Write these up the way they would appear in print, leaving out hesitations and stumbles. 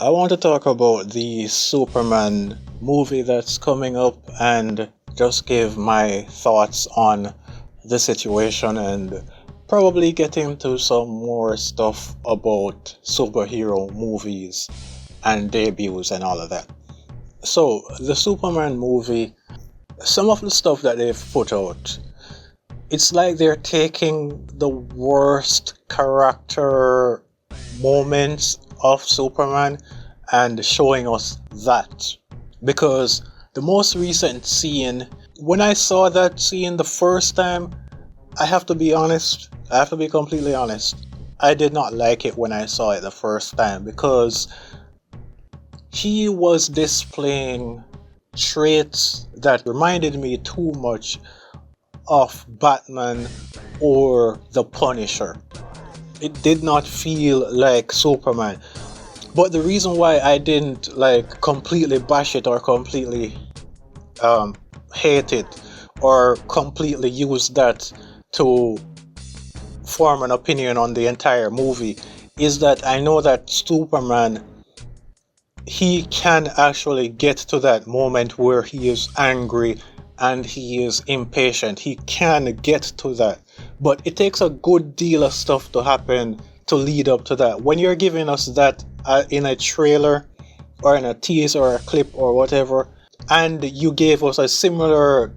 I want to talk about the Superman movie that's coming up and just give my thoughts on the situation and probably get into some more stuff about superhero movies and debuts and all of that. So, the Superman movie, some of the stuff that they've put out, it's like they're taking the worst character moments of Superman and showing us that. Because the most recent scene, when I saw that scene the first time, I have to be honest, I have to be completely honest, I did not like it when I saw it the first time because he was displaying traits that reminded me too much of Batman or the Punisher. It did not feel like Superman. But the reason why I didn't completely bash it or completely hate it or completely use that to form an opinion on the entire movie is that I know that Superman, he can actually get to that moment where he is angry and he is impatient. He can get to that. But it takes a good deal of stuff to happen to lead up to that. When you're giving us that in a trailer or in a teaser or a clip or whatever, and you gave us a similar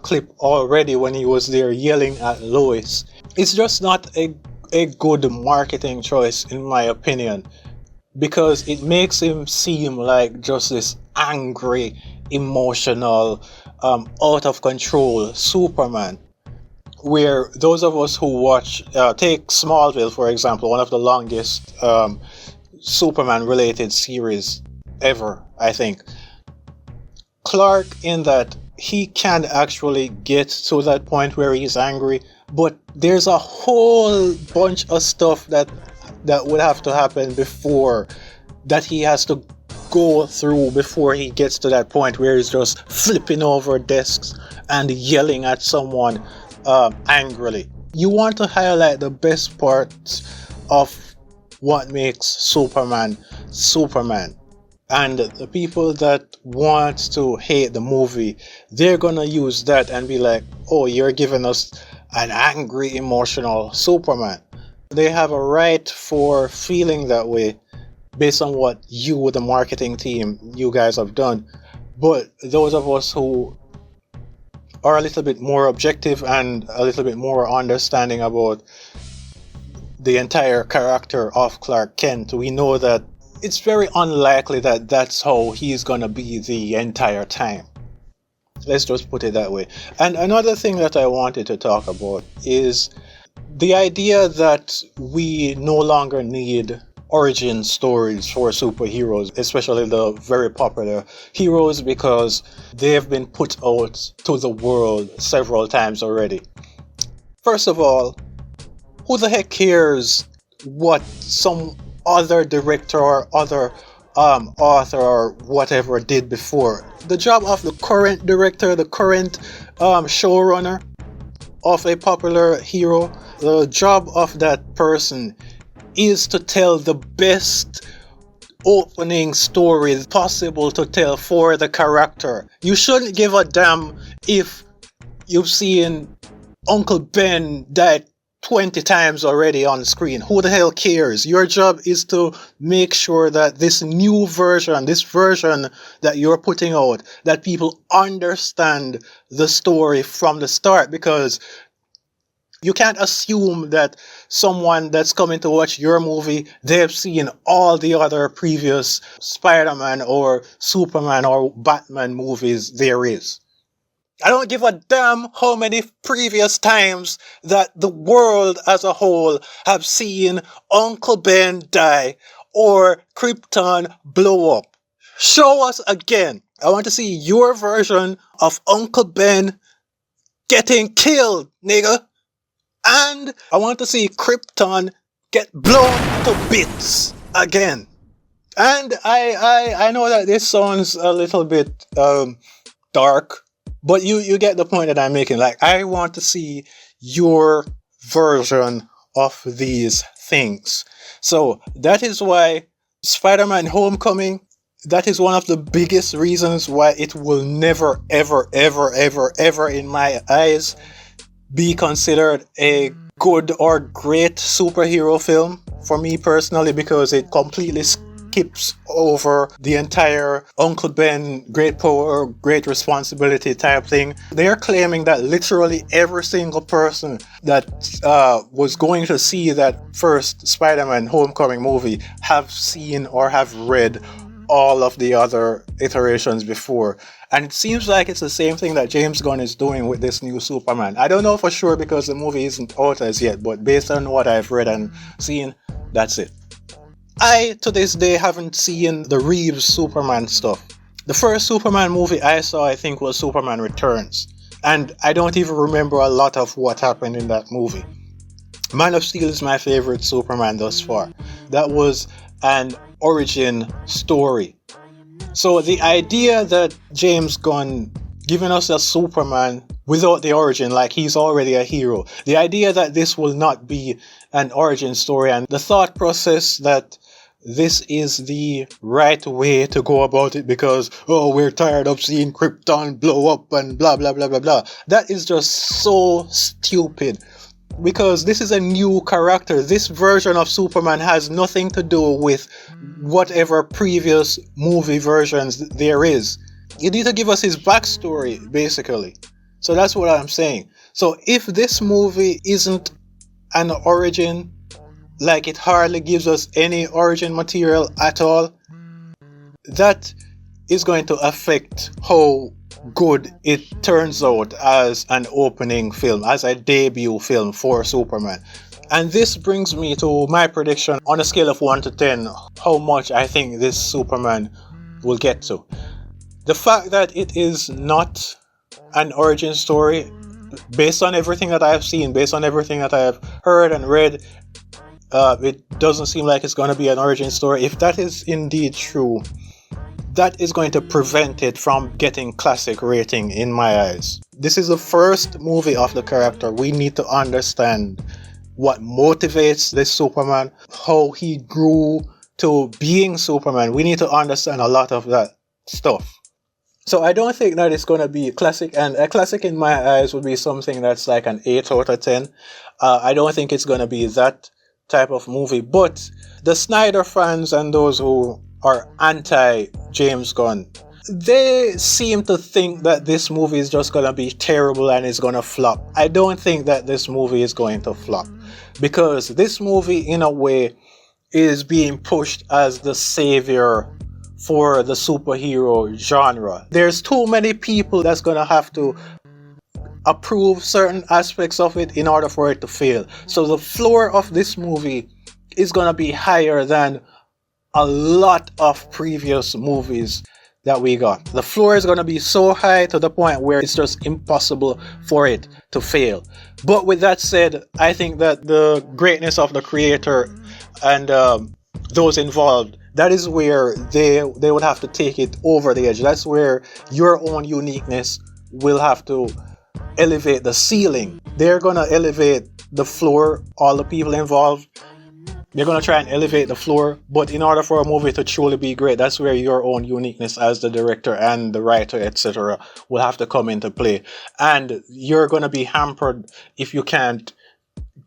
clip already when he was there yelling at Lois, it's just not a good marketing choice in my opinion, because it makes him seem like just this angry, emotional, out of control Superman. Where those of us who watch, take Smallville for example, one of the longest Superman related series ever, I think. Clark, in that he can actually get to that point where he's angry, but there's a whole bunch of stuff that would have to happen before that he has to go through before he gets to that point where he's just flipping over desks and yelling at someone angrily. You want to highlight the best parts of what makes Superman Superman. And the people that want to hate the movie, they're gonna use that and be like, oh, you're giving us an angry, emotional Superman. They have a right for feeling that way based on what you, the marketing team, you guys have done. But those of us who are a little bit more objective and a little bit more understanding about the entire character of Clark Kent, we know that it's very unlikely that that's how he's gonna be the entire time. Let's just put it that way. And another thing that I wanted to talk about is the idea that we no longer need origin stories for superheroes, especially the very popular heroes, because they have been put out to the world several times already. First of all, who the heck cares what some other director or other author or whatever did before? The job of the current director, the current showrunner of a popular hero, the job of that person is to tell the best opening stories possible to tell for the character. You shouldn't give a damn if you've seen Uncle Ben die 20 times already on screen. Who the hell cares? Your job is to make sure that this new version, this version that you're putting out, that people understand the story from the start, because you can't assume that someone that's coming to watch your movie, they've seen all the other previous Spider-Man or Superman or Batman movies there is. I don't give a damn how many previous times that the world as a whole have seen Uncle Ben die or Krypton blow up. Show us again. I want to see your version of Uncle Ben getting killed, nigga. And I want to see Krypton get blown to bits again. And I know that this sounds a little bit dark, but you get the point that I'm making. Like, I want to see your version of these things. So that is why Spider-Man Homecoming, that is one of the biggest reasons why it will never, ever, ever, ever, ever, in my eyes, be considered a good or great superhero film for me personally, because it completely skips over the entire Uncle Ben, great power, great responsibility type thing. They are claiming that literally every single person that was going to see that first Spider-Man Homecoming movie have seen or have read all of the other iterations before. And it seems like it's the same thing that James Gunn is doing with this new Superman. I don't know for sure because the movie isn't out as yet, but based on what I've read and seen, that's it. I, to this day, haven't seen the Reeves Superman stuff. The first Superman movie I saw, I think, was Superman Returns. And I don't even remember a lot of what happened in that movie. Man of Steel is my favorite Superman thus far. That was an origin story. So the idea that James Gunn giving us a Superman without the origin, like he's already a hero, the idea that this will not be an origin story, and the thought process that this is the right way to go about it because, oh, we're tired of seeing Krypton blow up and blah, blah, blah, blah, blah. That is just so stupid. Because this is a new character. This version of Superman has nothing to do with whatever previous movie versions there is. You need to give us his backstory, basically. So that's what I'm saying. So if this movie isn't an origin, like it hardly gives us any origin material at all, that is going to affect how good it turns out as an opening film, as a debut film for Superman. And this brings me to my prediction on a scale of 1 to 10, how much I think this Superman will get to. The fact that it is not an origin story, based on everything that I have seen, based on everything that I have heard and read, it doesn't seem like it's going to be an origin story. If that is indeed true, that is going to prevent it from getting classic rating in my eyes. This is the first movie of the character. We need to understand what motivates this Superman, how he grew to being Superman. We need to understand a lot of that stuff. So I don't think that it's going to be a classic, and a classic in my eyes would be something that's like an 8 out of 10. I don't think it's going to be that type of movie, but the Snyder fans and those who are anti-James Gunn, they seem to think that this movie is just going to be terrible and is going to flop. I don't think that this movie is going to flop, because this movie, in a way, is being pushed as the savior for the superhero genre. There's too many people that's going to have to approve certain aspects of it in order for it to fail. So the floor of this movie is going to be higher than a lot of previous movies that we got. The floor is going to be so high to the point where it's just impossible for it to fail. But with that said, I think that the greatness of the creator and those involved, that is where they would have to take it over the edge. That's where your own uniqueness will have to elevate the ceiling. They're going to elevate the floor, all the people involved. They're going to try and elevate the floor, but in order for a movie to truly be great, that's where your own uniqueness as the director and the writer, etc., will have to come into play. And you're going to be hampered if you can't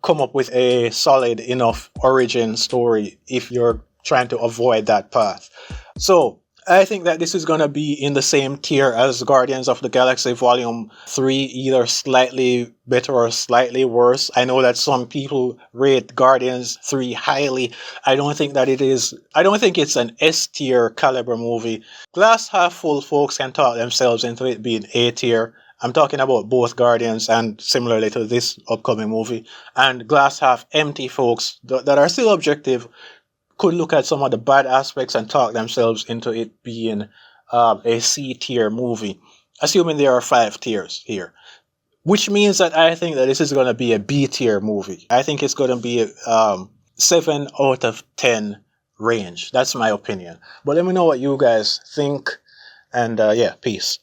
come up with a solid enough origin story if you're trying to avoid that path. So I think that this is going to be in the same tier as Guardians of the Galaxy Volume 3, either slightly better or slightly worse. I know that some people rate Guardians 3 highly. I don't think it's an S tier caliber movie. Glass half full folks can talk themselves into it being A tier. I'm talking about both Guardians and similarly to this upcoming movie. And glass half empty folks that are still objective could look at some of the bad aspects and talk themselves into it being a C tier movie, assuming there are 5 tiers here. Which means that I think that this is going to be a B tier movie. I think it's going to be a 7 out of 10 range. That's my opinion. But let me know what you guys think. And peace.